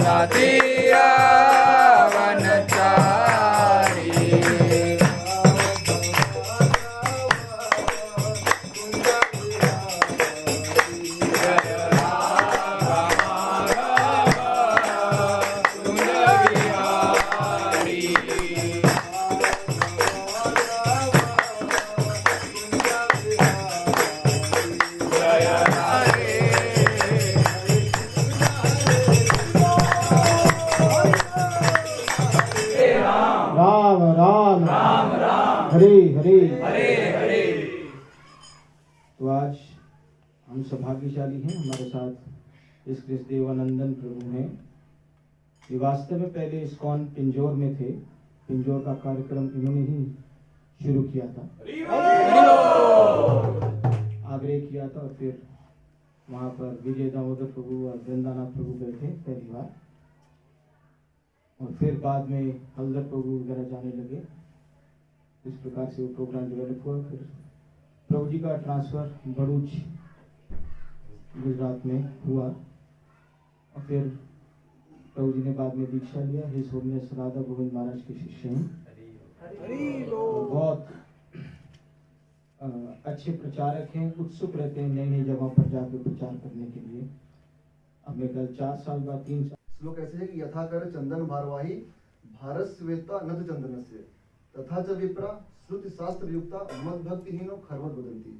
नातिया वनचारी हरे हरे हरे हरे। तो आज हम सौभाग्यशाली हैं, हमारे साथ इस कृष्ण देवानंदन प्रभु हैं। ये वास्तव में पहले इस्कॉन पिंजौर में थे। पिंजौर का कार्यक्रम इन्होंने ही शुरू किया था, आग्रह किया था, और फिर वहाँ पर विजय दामोदर प्रभु और वृंदानाथ प्रभु गए थे पहली बार, और फिर बाद में हल्दर प्रभु वगैरह जाने लगे। इस प्रकार से वो प्रोग्राम डेवलप हुआ। फिर प्रभु जी का ट्रांसफर भरूच गुजरात में हुआ, और फिर प्रभु जी ने बाद में दीक्षा लिया। हिज होलीनेस राधा गोविंद महाराज के शिष्य हैं, बहुत अच्छे प्रचारक हैं, उत्सुक रहते हैं नई नई जगहों पर जाकर प्रचार करने के लिए। अब मैं कल 4 साल बाद 3 साल श्लोक ऐसे है कि यथा कर चंदन भारवाही भारत श्वेता नद चंदनस्य तथा च विप्रा श्रुति शास्त्र युक्ता मद भक्तिहीनो खरवत बदलती।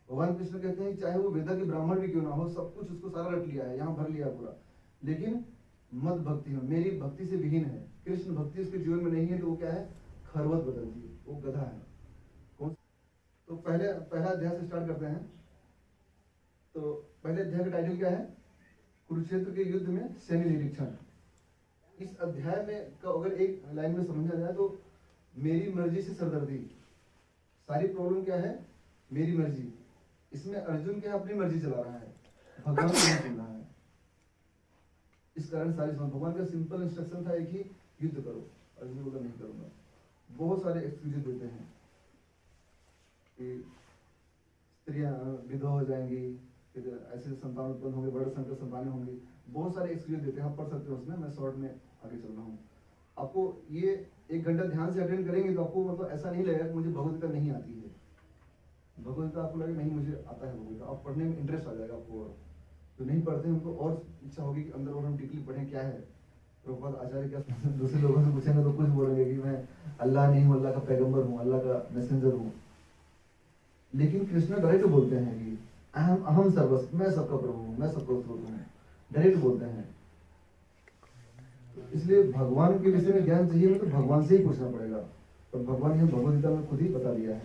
भगवान कृष्ण कहते हैं चाहे वो वेदा के ब्राह्मण भी क्यों ना हो, सब कुछ उसको सारा रट लिया है, यहाँ भर लिया पूरा, लेकिन मद भक्तिहीन, मेरी भक्ति से विहीन है, कृष्ण भक्ति उसके जीवन में नहीं है, तो वो क्या है, खरवत बदलती है, वो गधा है। तो पहला अध्याय से स्टार्ट करते हैं। तो पहले अध्याय का टाइटल क्या है, कुरुक्षेत्र के युद्ध में सैन्य निरीक्षण। इस अध्याय में का अगर एक लाइन में समझा जाए तो मेरी मर्जी से सरदर्दी, सारी प्रॉब्लम क्या है, मेरी मर्जी। इसमें अर्जुन क्या अपनी मर्जी चला रहा है, भगवान को नहीं सुन रहा है। इस कारण सारी भगवान का सिंपल इंस्ट्रक्शन था एक ही, युद्ध करो। अर्जुन बोला नहीं करूंगा। बहुत सारे एक्सक्यूजेस देते हैं कि स्त्रियां विधवा हो जाएंगी, फिर ऐसे संतान उत्पन्न होंगे, बड़े संकट संतानें होंगी, बहुत सारे एक्सक्यूज देते हैं। आप पढ़ सकते हो उसमें, मैं शॉर्ट में आगे चल रहा हूँ। आपको ये 1 घंटा ध्यान से अटेंड करेंगे तो आपको मतलब ऐसा नहीं लगेगा कि मुझे भगवद्गीता नहीं आती है। भगवद्गीता आपको लगे नहीं मुझे आता है भगवद्गीता, आप पढ़ने में इंटरेस्ट आ जाएगा आपको। और जो नहीं पढ़ते हैं उनको और इच्छा होगी कि अंदर और हम डीपली पढ़ें क्या है। प्रभुपाद आचार्य क्या दूसरे लोगों से पूछेंगे तो कुछ बोलेंगे कि मैं अल्लाह नहीं हूँ, अल्लाह का पैगम्बर हूँ, अल्लाह का मैसेंजर हूँ। लेकिन कृष्ण डायरेक्ट बोलते हैं कि अहम सर्वस्व, मैं सबका प्रभु हूँ, मैं सबका स्रोत हूँ, डायरेक्ट बोलते हैं। इसलिए भगवान के विषय में ज्ञान चाहिए तो भगवान से ही पूछना पड़ेगा, और भगवान ने भगवद्गीता में खुद ही बता दिया है।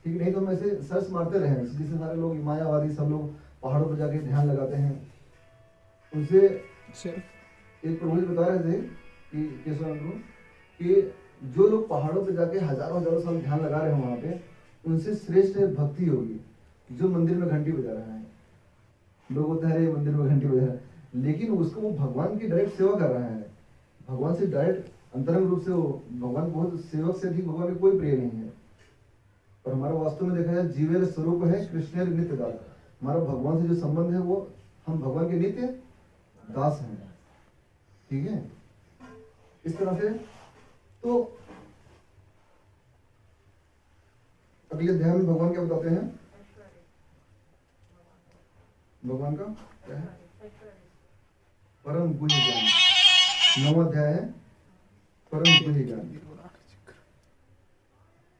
ठीक नहीं तो हम ऐसे सर्च मारते रहे, जिससे सारे लोग मायावादी सब लोग पहाड़ों पर जाके ध्यान लगाते हैं। उनसे एक प्रभु जी बता रहे थे कि केशव कि जो लोग पहाड़ों पर जाके हजारों साल ध्यान लगा रहे हैं वहां पे, उनसे श्रेष्ठ है भक्ति होगी जो मंदिर में घंटी बजा रहा है। लोग होते हैं मंदिर में घंटी बजा रहा है, लेकिन उसको वो भगवान की डायरेक्ट सेवा कर रहा है, भगवान से डायरेक्ट अंतरंग रूप से वो भगवान बहुत सेवक से अधिक भगवान में कोई प्रिय नहीं है। और हमारा वास्तव में देखा जाए जीवेर स्वरूप है कृष्ण नित्य दास। हमारा भगवान से जो संबंध है वो हम भगवान के नित्य दास हैं। ठीक है, इस तरह से। तो अगले अध्याय में भगवान क्या बताते हैं, भगवान का क्या है, परम गुह्य ज्ञान। 9वां अध्याय है परम गुह्य ज्ञान।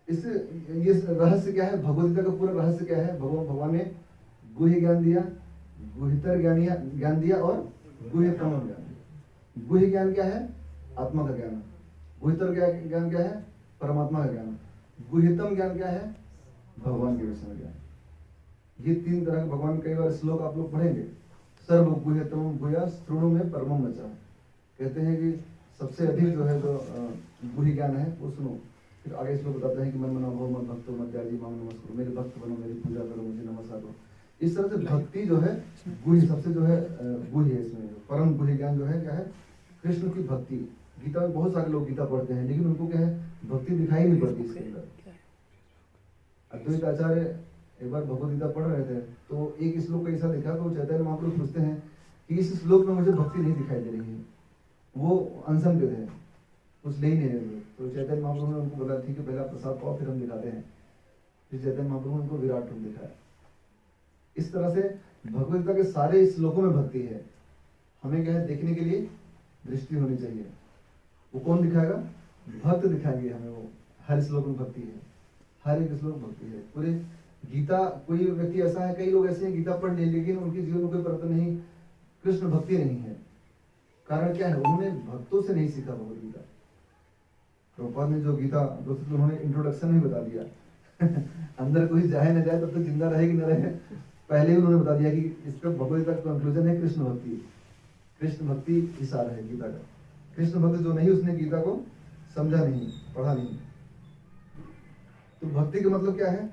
इस ये रहस्य क्या है, भगवद्गीता का पूरा रहस्य क्या है। भगवान ने गुह्य ज्ञान दिया, गुह्यतर ज्ञान दिया और गुह्यतम ज्ञान दिया। गुह्य ज्ञान क्या है, आत्मा का ज्ञान। गुह्यतर ज्ञान क्या है, परमात्मा का ज्ञान। गुह्यतम ज्ञान क्या है, भगवान के विषय में ज्ञान। ये 3 तरह के भगवान, कई बार श्लोक आप लोग पढ़ेंगे। सर्व गुह्यतम गुह्य श्रृणु में परमम वचः, कहते हैं कि सबसे अधिक जो है जो गुह्य ज्ञान है वो सुनो। फिर आगे श्लोक बताते हैं कि मन मनो भव मत भक्तो मत त्याजी माम नमस्कुरु, मेरे भक्त बनो, मेरी पूजा करो, मुझे नमस्कार करो। इस तरह से भक्ति जो है गुह्य, सबसे जो है गुह्य है। इसमें परम गुह्य ज्ञान जो है क्या है, कृष्ण की भक्ति। गीता में बहुत सारे लोग गीता पढ़ते हैं लेकिन उनको क्या है, भक्ति दिखाई नहीं पड़ती इसके अंदर। अद्वैत आचार्य एक बार भगवद गीता पढ़ रहे थे तो एक श्लोक ऐसा देखा तो चैतन्य महाप्रभु पूछते हैं कि इस श्लोक में मुझे भक्ति नहीं दिखाई दे रही है। वो अनशन पे थे, कुछ ले ही नहीं रहे थे। तो चैतन्य महाप्रभु ने उनको बोला ठीक है पहले आप प्रसाद पाओ फिर हम दिखाते हैं। फिर चैतन्य महाप्रभु ने उनको विराट रूप दिखाया। इस तरह से भगवद गीता के सारे श्लोकों में भक्ति है। हमें क्या है, देखने के लिए दृष्टि होनी चाहिए। वो कौन दिखाएगा? भक्त दिखाएंगे हमें। वो हर श्लोक में भक्ति है, हर एक श्लोक भक्ति है। पूरे गीता, कोई व्यक्ति ऐसा है, कई लोग ऐसे हैं गीता पढ़ ले लेकिन उनके जीवन में कोई परिवर्तन नहीं, कृष्ण भक्ति नहीं है। कारण क्या है? उन्होंने भक्तों से नहीं सीखा भगवद गीता। प्रभुपाद ने जो गीता दोस्तों उन्होंने इंट्रोडक्शन में बता दिया अंदर कोई जाए न जाए तब तक जिंदा रहे कि न रहे, पहले ही उन्होंने बता दिया कि इसका भगवद गीता का कंक्लूजन है कृष्ण भक्ति। कृष्ण भक्ति इशारा है गीता का। कृष्ण भक्त जो नहीं, उसने गीता को समझा नहीं, पढ़ा नहीं। तो भक्ति का मतलब क्या है?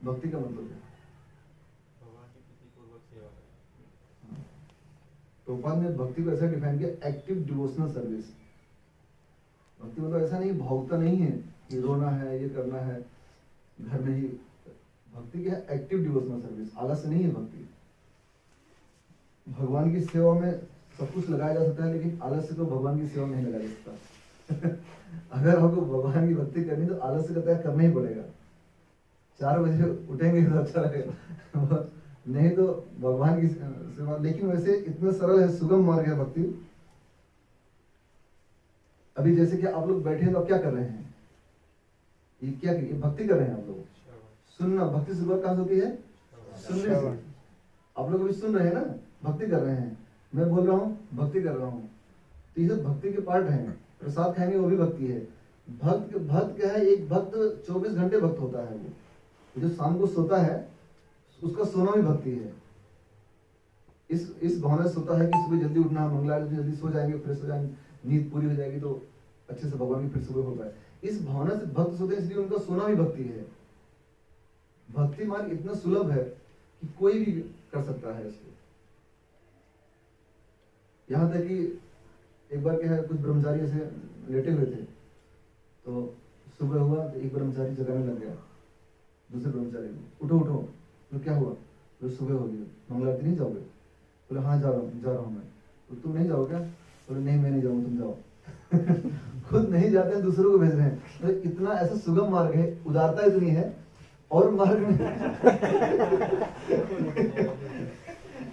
भक्ति का मतलब क्या है? प्रभुपाद ने भक्ति को ऐसा डिफाइन किया, एक्टिव डिवोशनल सर्विस। भक्ति मतलब ऐसा नहीं, भावुकता नहीं है कि रोना है, ये करना है घर में ही। भक्ति क्या है? Active devotional service. आलस नहीं है भक्ति। भगवान की सेवा में सब कुछ लगाया जा सकता है, लेकिन आलस से तो भगवान की सेवा नहीं लगाया जा सकता अगर हमको भगवान की भक्ति करनी तो आलस से त्याग करना ही पड़ेगा। 4 बजे उठेंगे तो अच्छा लगेगा नहीं तो भगवान की सेवा। लेकिन वैसे इतना सरल है, सुगम मार्ग है भक्ति। अभी जैसे कि आप लोग बैठे हैं तो आप क्या कर रहे हैं? ये क्या, ये भक्ति कर रहे हैं आप लोग। सुनना, भक्ति शुरुआत कहाँ से होती है? सुनने से। आप लोग अभी सुन रहे हैं ना, भक्ति कर रहे हैं। मैं बोल रहा हूँ, भक्ति कर रहा हूँ। तो ये सब भक्ति के पार्ट हैं। प्रसाद खाएंगे वो भी भक्ति है। भक्त क्या है? एक भक्त 24 घंटे भक्त होता है। वो जो शाम को सोता है उसका सोना भी भक्ति है। इस भावना से सोता है कि सुबह जल्दी उठना, मंगलारती जल्दी सो जाएंगे, फ्रेश हो जाएंगे, नींद पूरी हो जाएगी तो अच्छे से भगवान की फिर सुबह हो पाए। इस भावना से भक्त सोते हैं, इसलिए उनका सोना भी भक्ति है। भक्ति मार्ग इतना सुलभ है कि कोई भी कर सकता है इसको। यहाँ तक कि एक बार क्या है, कुछ ब्रह्मचारी ऐसे लेटे हुए थे, तो सुबह हुआ तो एक ब्रह्मचारी जगाने लग गया दूसरे ब्रह्मचारी को, उठो उठो। तो क्या हुआ? तो सुबह हो गई, मंगलारती नहीं जाओगे? बोले हाँ जा रहा हूँ मैं। तो तुम नहीं जाओगे क्या? बोले नहीं मैं नहीं जाऊँगा, तुम जाओ खुद नहीं जाते हैं, दूसरों को भेज रहे हैं। तो इतना ऐसा सुगम मार्ग है, उदारता इतनी है। और मार्ग में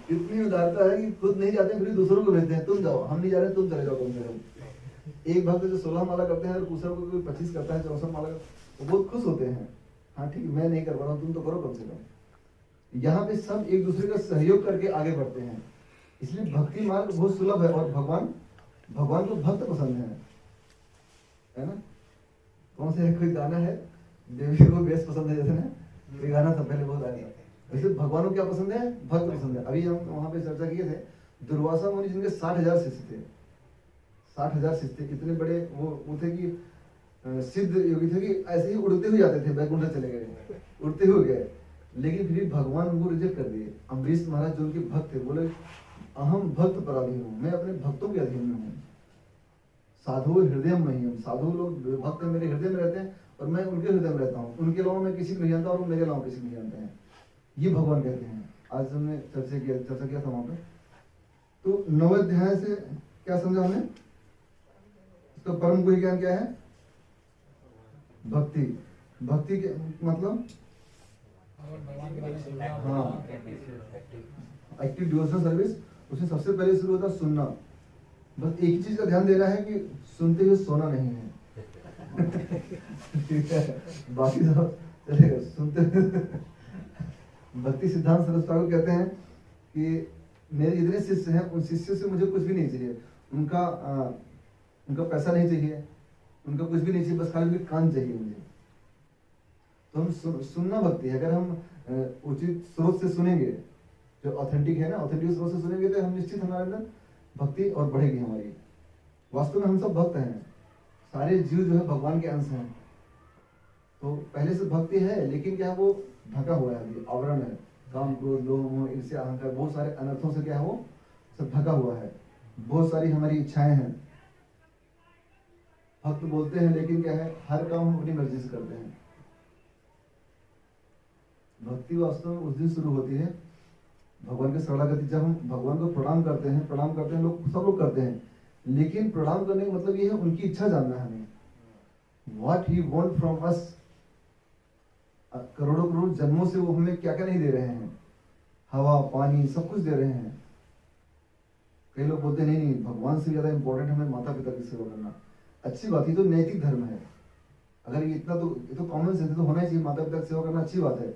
इतनी उदारता है कि खुद नहीं जाते हैं फिर दूसरों को भेजते हैं, तुम जाओ, हम नहीं जा रहे, तुम चले जाओ कम से कम। एक भक्त जो 16 माला करते हैं और दूसरा को कोई 25 करता है, 64 माला, वो बहुत खुश होते हैं। हाँ ठीक है, मैं नहीं कर पा रहा हूँ, तुम तो करो कम से कम। यहाँ पे सब एक दूसरे का सहयोग करके आगे बढ़ते हैं। इसलिए भक्ति मार्ग बहुत सुलभ है। और भगवान को भक्त पसंद है ना। कौन से कोई गाना है, देवी को बेस पसंद है जैसे ना, ये गाना था पहले बहुत आया। वैसे भगवान को क्या पसंद है? भक्त पसंद है। अभी हम वहां पे चर्चा किए थे, दुर्वासा मुनि जिनके 60,000 शिष्य थे, 60,000 शिष्य थे। इतने बड़े वो थे कि सिद्ध योगी थे कि ऐसे ही उड़ते हुए जाते थे, बैकुंठ चले गए, उड़ते हुए गए। लेकिन फिर भगवान उनको रिजेक्ट कर दिए। अम्बरीश महाराज जो उनके भक्त थे, बोले अहम भक्त पराधीन हूँ, मैं अपने भक्तों के अधीन में हूँ। साधु हृदय में ही हूँ, साधु लोग भक्त मेरे हृदय में रहते हैं और मैं उनके हृदय में रहता हूँ। उनके अलावा मैं किसी को नहीं जानता और वो मेरे अलावा किसी को नहीं जानते हैं। ये भगवान कहते हैं। आज हमने चर्चा किया था वहां पे। तो 9वें अध्याय से क्या समझा हमने? इसका परम कोई ज्ञान क्या है? भक्ति। भक्ति के मतलब हाँ, एक्टिव डिवोशनल सर्विस। उसमें सबसे पहले शुरू होता है सुनना। बस एक ही चीज का ध्यान देना है कि सुनते हुए सोना नहीं है ठीक है, बाकी सब चलेगा सुनते हुए। भक्ति सिद्धांत सरस्वती ठाकुर कहते हैं कि मेरे जितने शिष्य हैं उन शिष्यों से मुझे कुछ भी नहीं चाहिए। उनका पैसा नहीं चाहिए, उनका कुछ भी नहीं चाहिए, बस खाली कान चाहिए मुझे। तो हम सुनना भक्ति है। अगर हम उचित स्रोत से सुनेंगे, जो ऑथेंटिक है ना, ऑथेंटिक स्रोत से सुनेंगे तो हम निश्चित हमारे अंदर भक्ति और बढ़ेगी हमारी। वास्तव में हम सब भक्त हैं, सारे जीव जो है भगवान के अंश हैं। तो पहले से भक्ति है, लेकिन क्या वो ढका हुआ है, अभी आवरण है। काम, क्रोध, लोभ, मोह, ईर्ष्या, अहंकार, बहुत सारे अनर्थों से क्या है वो सब ढका हुआ है। बहुत सारी हमारी इच्छाएं हैं। भक्त बोलते हैं लेकिन क्या है, हर काम हम अपनी मर्जी से करते हैं। भक्ति वास्तव में उस दिन शुरू होती है भगवान के शरणागति, जब हम भगवान को प्रणाम करते हैं लोग, सब लोग करते हैं, लेकिन प्रणाम करने का मतलब ये है उनकी इच्छा जानना है हमें, what he want from us. करोड़ों करोड़ जन्मों से वो हमें क्या क्या नहीं दे रहे हैं, हवा पानी सब कुछ दे रहे हैं। कई लोग बोलते हैं नहीं भगवान से ज्यादा इंपॉर्टेंट हमें माता पिता की सेवा करना। अच्छी बात, ये तो नैतिक धर्म है, अगर ये इतना तो ये तो कॉमन सेंस तो होना ही चाहिए, माता पिता की सेवा करना अच्छी बात है।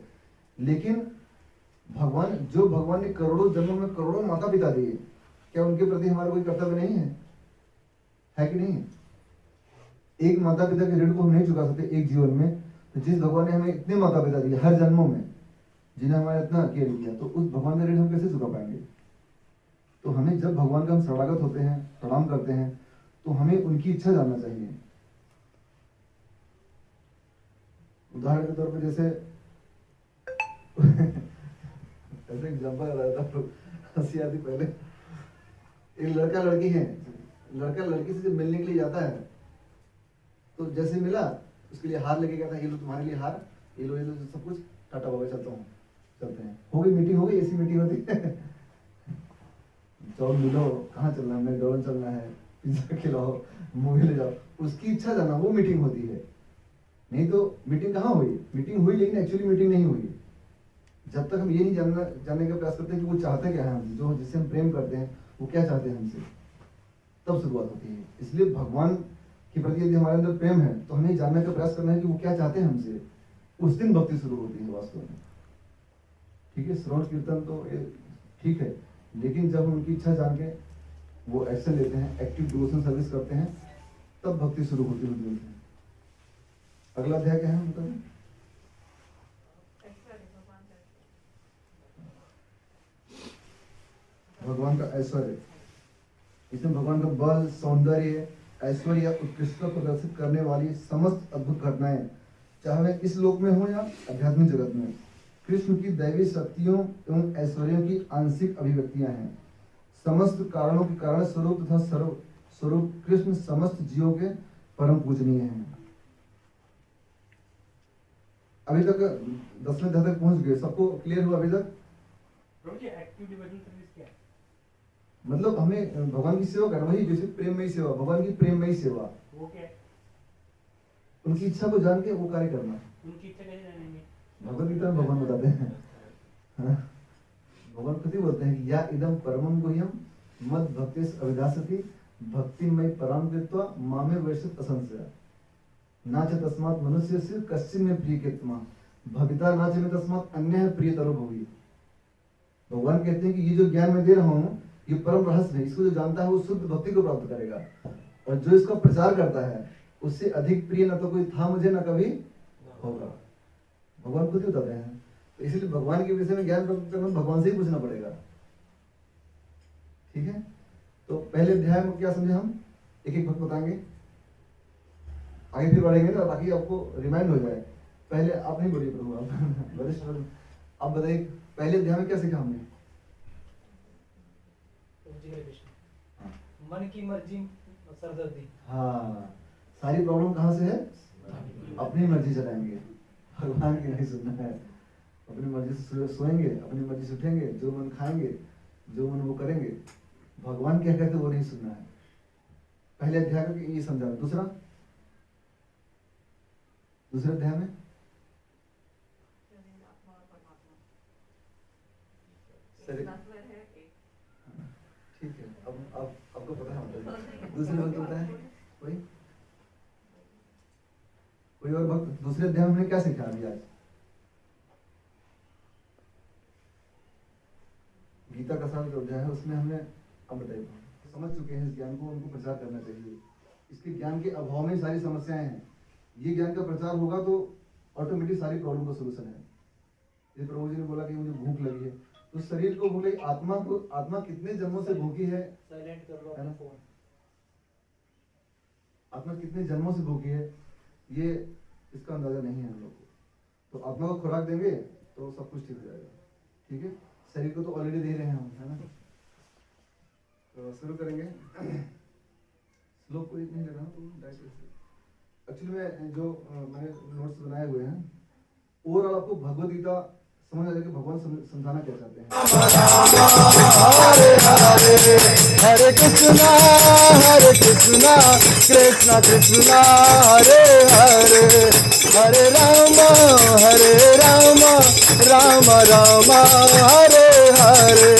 लेकिन भगवान ने करोड़ों जन्मों में करोड़ों माता पिता दिए, क्या उनके प्रति हमारा कोई कर्तव्य नहीं है कि नहीं? एक माता पिता के ऋण को हम नहीं चुका सकते एक जीवन में, तो जिस भगवान ने हमें इतने माता पिता दिए हर जन्मों में, जिन्हें हमारा इतना केयर किया, तो उस भगवान का ऋण हम कैसे चुका पाएंगे? तो हमें जब भगवान का हम शरणागत होते हैं, प्रणाम करते हैं, तो हमें उनकी इच्छा जानना चाहिए। उदाहरण के तौर पर जैसे ऐसे एग्जाम्पल आ रहा था तो हंसी आती। पहले एक लड़का लड़की है, लड़का लड़की से जब मिलने के लिए जाता है तो जैसे मिला उसके लिए हार लेके गया था, ये लो तुम्हारे लिए हार, ये लो सब कुछ, टाटा बाबा चलता हूँ, चलते हैं। हो गई मीटिंग, हो गई, ऐसी मीटिंग होती है। चलो मिलो, कहाँ चलना है, मैकडॉनल्ड चलना है, पिज्जा खिलाओ, मूवी ले जाओ, उसकी इच्छा जाना, वो मीटिंग होती है। नहीं तो मीटिंग कहाँ हुई? मीटिंग हुई लेकिन एक्चुअली मीटिंग नहीं हुई। जब तक हम ये नहीं जानने का प्रयास करते कि वो चाहते क्या है हमसे, जो जिससे हम प्रेम करते हैं वो क्या चाहते हैं हमसे, तब शुरुआत होती है। इसलिए भगवान के प्रति यदि हमारे अंदर प्रेम है तो हमें जानने का प्रयास करना है कि वो क्या चाहते हैं हमसे, उस दिन भक्ति शुरू होती है वास्तव में। ठीक है, श्रवण कीर्तन तो ठीक है, लेकिन जब हम उनकी इच्छा जान के वो एक्शन लेते हैं, एक्टिव डिवोशन सर्विस करते हैं, तब भक्ति शुरू होती है। अगला अध्याय क्या है मतलब? भगवान का ऐश्वर्य। इसमें भगवान का बल, सौंदर्य, ऐश्वर्य, उत्कृष्टता प्रदर्शित करने वाली समस्त अद्भुत घटनाएं, चाहे वे इस लोक में हो या आध्यात्मिक जगत में, कृष्ण की दैवी शक्तियों एवं ऐश्वर्यों की आंशिक अभिव्यक्तियां हैं। समस्त कारणों के कारण स्वरूप तथा सर्व स्वरूप कृष्ण समस्त जीवों के परम पूजनीय हैं। अभी तक 10वें अध्याय तक पहुंच गए, सबको क्लियर हुआ अभी तक? मतलब हमें भगवान की सेवा करना, वही जैसे प्रेम में ही सेवा, भगवान की प्रेम में ही सेवा, वो क्या है? उनकी इच्छा को जान के वो कार्य करना। उनकी इच्छा कैसे जानेंगे? भगवत गीता में भगवान बताते हैं, भगवान खुद ही बोलते हैं कि या इदम परमम गुह्यम मद भक्तिस अभिदासति भक्तिमय पराम कृत्वा मामे वैश्यत असंशय ना च तस्मात् मनुष्यस्य कश्चिन में प्रिय कृत्मा भविता ना च में तस्मात् अन्यः प्रियतरो भुवि। भगवान कहते हैं कि ये जो ज्ञान मैं दे रहा हूँ ये परम रहस्य है, इसको जो जानता है वो शुद्ध भक्ति को प्राप्त करेगा, और जो इसका प्रचार करता है उससे अधिक प्रिय न तो कोई था मुझे न कभी होगा। भगवान खुद ही बताते हैं। तो इसलिए भगवान के विषय में ज्ञान प्राप्त करना भगवान से ही पूछना पड़ेगा। ठीक है, तो पहले अध्याय में क्या समझे हम, एक एक भक्त बताएंगे, आगे फिर बढ़ेंगे ना, ताकि आपको रिमाइंड हो जाए। पहले आप नहीं बोलिए प्रभु, आप वरिष्ठ, आप बताइए पहले अध्याय में क्या सीखा हमने? मन की मर्जी सरदर्दी। हाँ, सारी प्रॉब्लम कहाँ से है? अपनी मर्जी चलाएंगे, भगवान की नहीं सुनना है। अपनी मर्जी से सोएंगे, अपनी मर्जी से उठेंगे, जो मन खाएंगे, जो मन वो करेंगे, भगवान क्या कहते वो नहीं सुनना है। पहले अध्याय में ये समझा। दूसरे अध्याय में ठीक है, अब आपको पता है मतलब दूसरे भक्त पता है कोई और भक्त? दूसरे अध्याय में हमने क्या सीखा अभी आज? गीता का सारा जो अध्याय है उसमें हमने, अब बताइए, समझ चुके हैं इस ज्ञान को, उनको प्रचार करना चाहिए। इसके ज्ञान के अभाव में सारी समस्याएं हैं। ये ज्ञान का प्रचार होगा तो ऑटोमेटिक सारी प्रॉब्लम का सोल्यूशन है। जैसे प्रभु जी ने बोला कि मुझे भूख लगी है, तो शरीर को भूख लगी, आत्मा कितने जन्मों से भूखी है? साइलेंट कर लो अपना फोन। आत्मा कितने जन्मों से भूखी है, ये इसका अंदाजा नहीं है हम लोग को। तो आत्मा को खुराक देंगे तो सब कुछ ठीक हो जाएगा। ठीक है, शरीर को तो ऑलरेडी दे रहे हैं हम, है ना। तो शुरू करेंगे। श्लोक को नहीं लेना तो एक्चुअली में जो मैंने नोट्स बनाए हुए हैं, ओवरऑल आपको भगवद गीता समझ आ जाएगा कि भगवान समझाना क्या चाहते हैं। हरे कृष्णा कृष्णा कृष्णा हरे हरे, हरे राम राम राम हरे हरे।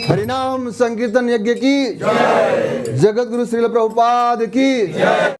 हरिनाम संकीर्तन यज्ञ की जय, जगत गुरु श्रील प्रभुपाद की जय।